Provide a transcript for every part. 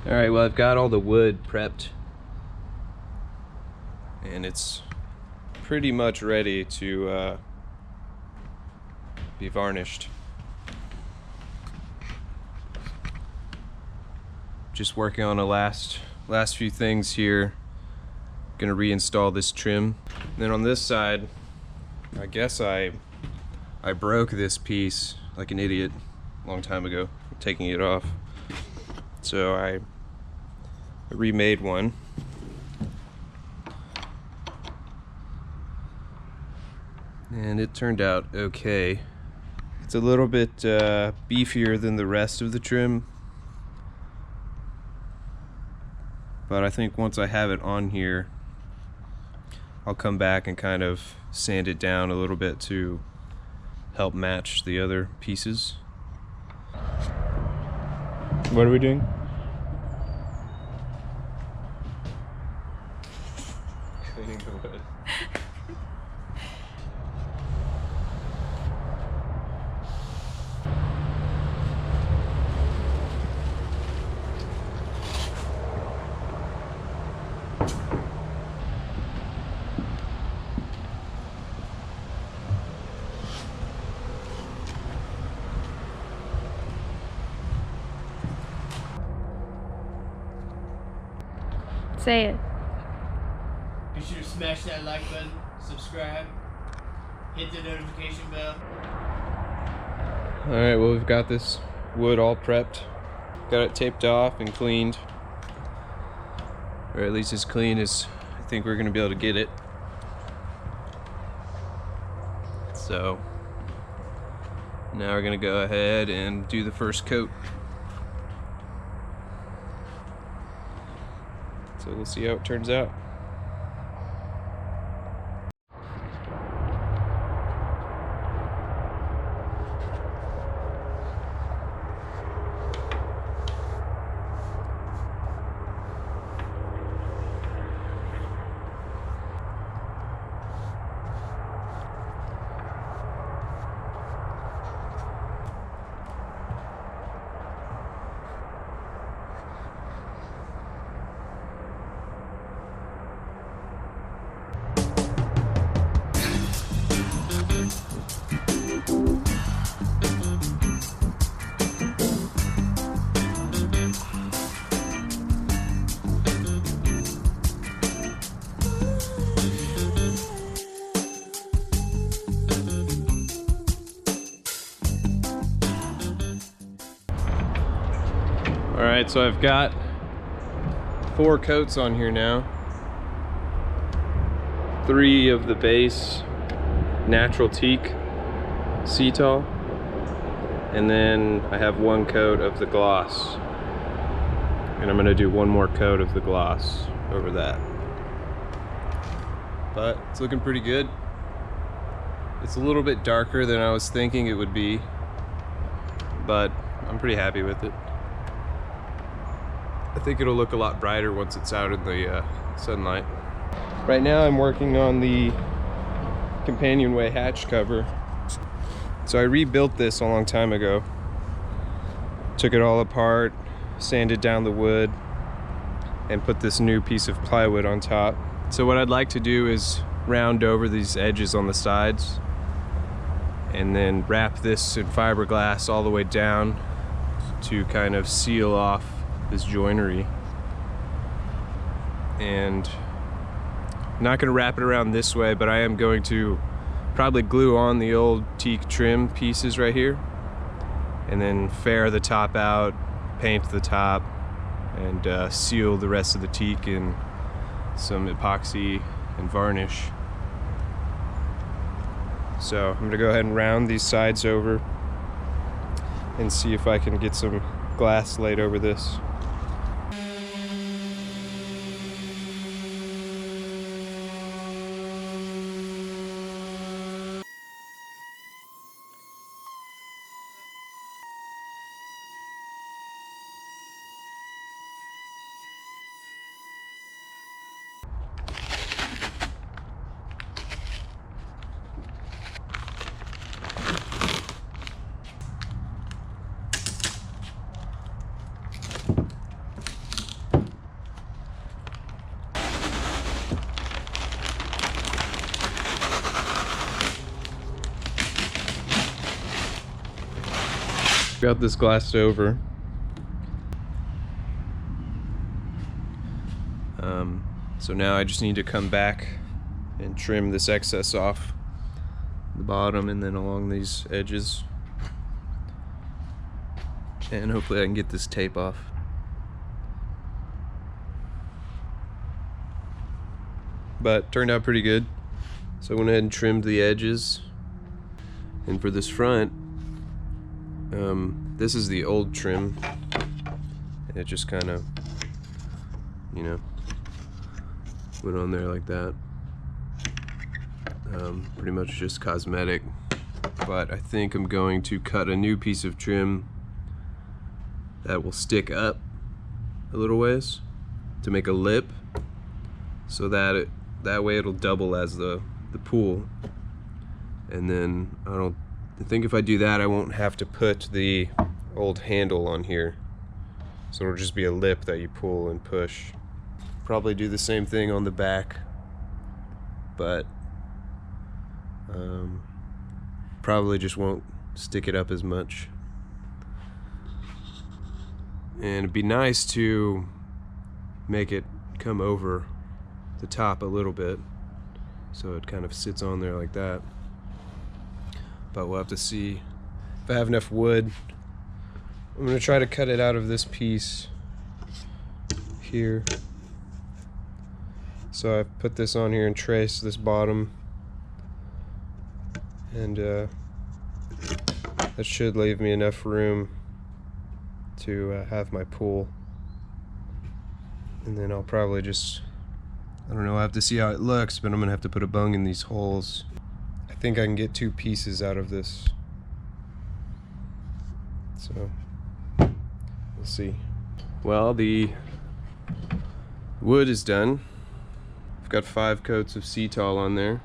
Alright, well, I've got all the wood prepped and it's pretty much ready to be varnished. Just working on the last few things here. Gonna reinstall this trim. And then on this side, I guess I broke this piece like an idiot a long time ago, taking it off. So I remade one. And it turned out okay. It's a little bit beefier than the rest of the trim. But I think once I have it on here, I'll come back and kind of sand it down a little bit to help match the other pieces. What are we doing? Cleaning the wood. Say it. Be sure to smash that like button, subscribe, hit the notification bell. Alright, well, we've got this wood all prepped. Got it taped off and cleaned. Or at least as clean as I think we're going to be able to get it. So now we're going to go ahead and do the first coat. So we'll see how it turns out. Alright, so I've got 4 coats on here now. 3 of the base natural teak Cetol, and then I have 1 coat of the gloss. And I'm gonna do 1 more coat of the gloss over that. But it's looking pretty good. It's a little bit darker than I was thinking it would be, but I'm pretty happy with it. I think it'll look a lot brighter once it's out in the sunlight. Right now I'm working on the Companionway hatch cover. So I rebuilt this a long time ago. Took it all apart, sanded down the wood, and put this new piece of plywood on top. So what I'd like to do is round over these edges on the sides and then wrap this in fiberglass all the way down to kind of seal off this joinery. And I'm not going to wrap it around this way, but I am going to probably glue on the old teak trim pieces right here and then fair the top out, paint the top, and seal the rest of the teak in some epoxy and varnish. So I'm going to go ahead and round these sides over and see if I can get some glass laid over this. Got this glassed over. So now I just need to come back and trim this excess off the bottom and then along these edges. And hopefully I can get this tape off. But turned out pretty good. So I went ahead and trimmed the edges. And for this front, this is the old trim. And it just kind of, you know, went on there like that. Pretty much just cosmetic. But I think I'm going to cut a new piece of trim that will stick up a little ways to make a lip, so that that way it'll double as the pool. And then I think if I do that, I won't have to put the old handle on here, so it'll just be a lip that you pull and push. Probably do the same thing on the back, but probably just won't stick it up as much. And it'd be nice to make it come over the top a little bit, so it kind of sits on there like that. But we'll have to see if I have enough wood. I'm gonna try to cut it out of this piece here. So I've put this on here and traced this bottom, and that should leave me enough room to have my pool. And then I'll probably just, I don't know, I'll have to see how it looks, but I'm gonna have to put a bung in these holes. I think I can get 2 pieces out of this, so we'll see. Well, the wood is done. I've got 5 coats of Cetol on there,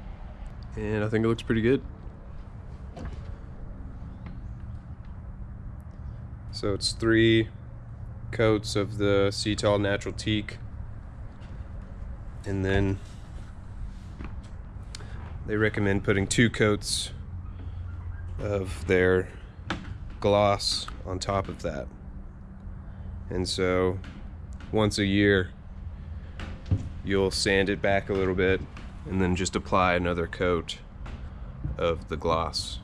and I think it looks pretty good. So it's 3 coats of the Cetol Natural Teak, and then they recommend putting 2 coats of their gloss on top of that. And so once a year you'll sand it back a little bit and then just apply another coat of the gloss.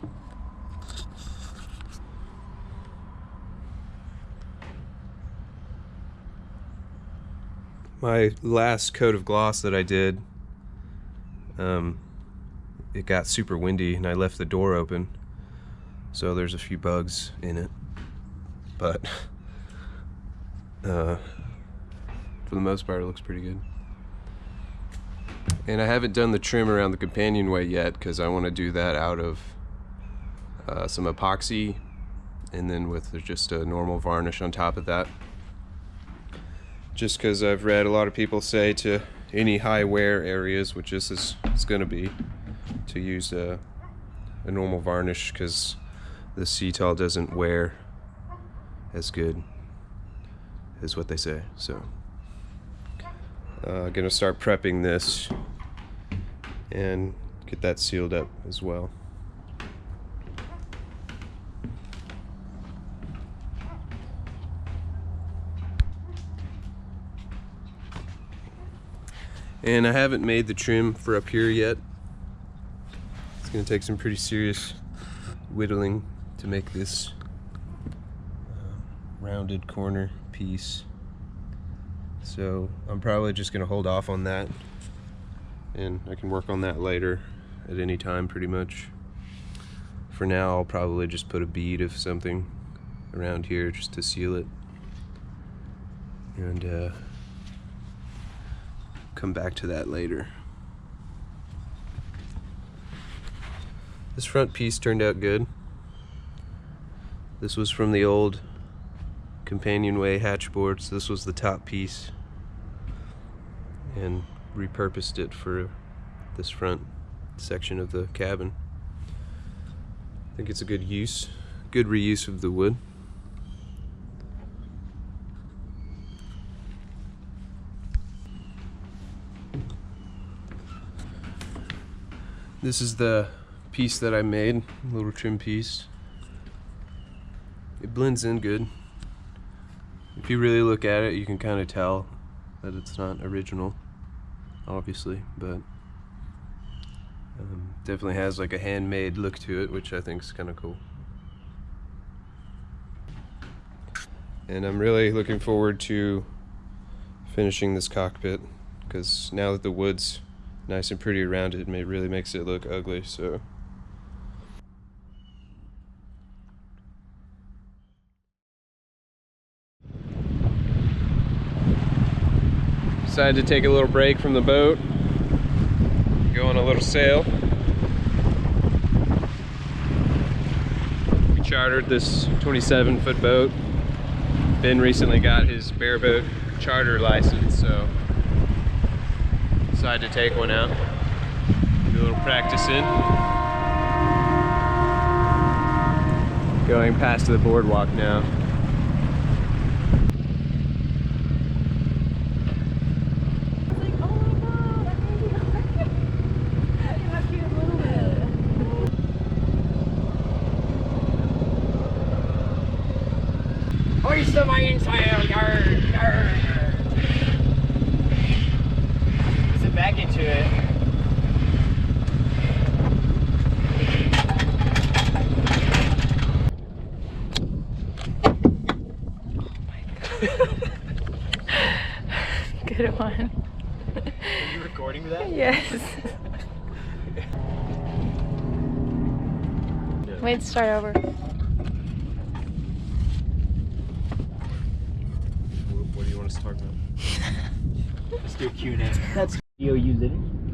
My last coat of gloss that I did, it got super windy and I left the door open, so there's a few bugs in it, but for the most part it looks pretty good. And I haven't done the trim around the companionway yet because I want to do that out of some epoxy and then with just a normal varnish on top of that. Just because I've read a lot of people say to any high wear areas, which this is going to be, to use a normal varnish because the Cetol doesn't wear as good is what they say. So I'm gonna start prepping this and get that sealed up as well. And I haven't made the trim for up here yet. It's gonna take some pretty serious whittling to make this rounded corner piece. So I'm probably just gonna hold off on that, and I can work on that later at any time pretty much. For now I'll probably just put a bead of something around here just to seal it, and come back to that later. This front piece turned out good. This was from the old Companionway hatchboard, so this was the top piece, and repurposed it for this front section of the cabin. I think it's a good use, good reuse of the wood. This is the piece that I made, little trim piece. It blends in good. If you really look at it, you can kind of tell that it's not original, obviously, but definitely has like a handmade look to it, which I think is kind of cool. And I'm really looking forward to finishing this cockpit, because now that the wood's nice and pretty around it, it really makes it look ugly. So decided to take a little break from the boat, go on a little sail. We chartered this 27-foot boat. Ben recently got his bareboat charter license, so decided to take one out, do a little practicing. Going past the boardwalk now. Hoist the mainsail, yarn, yarn. Sit back into it. Good one. Are you recording that? Yes. Wait, start over. What do you want us to talk about? Let's do a Q&A. That's video you living?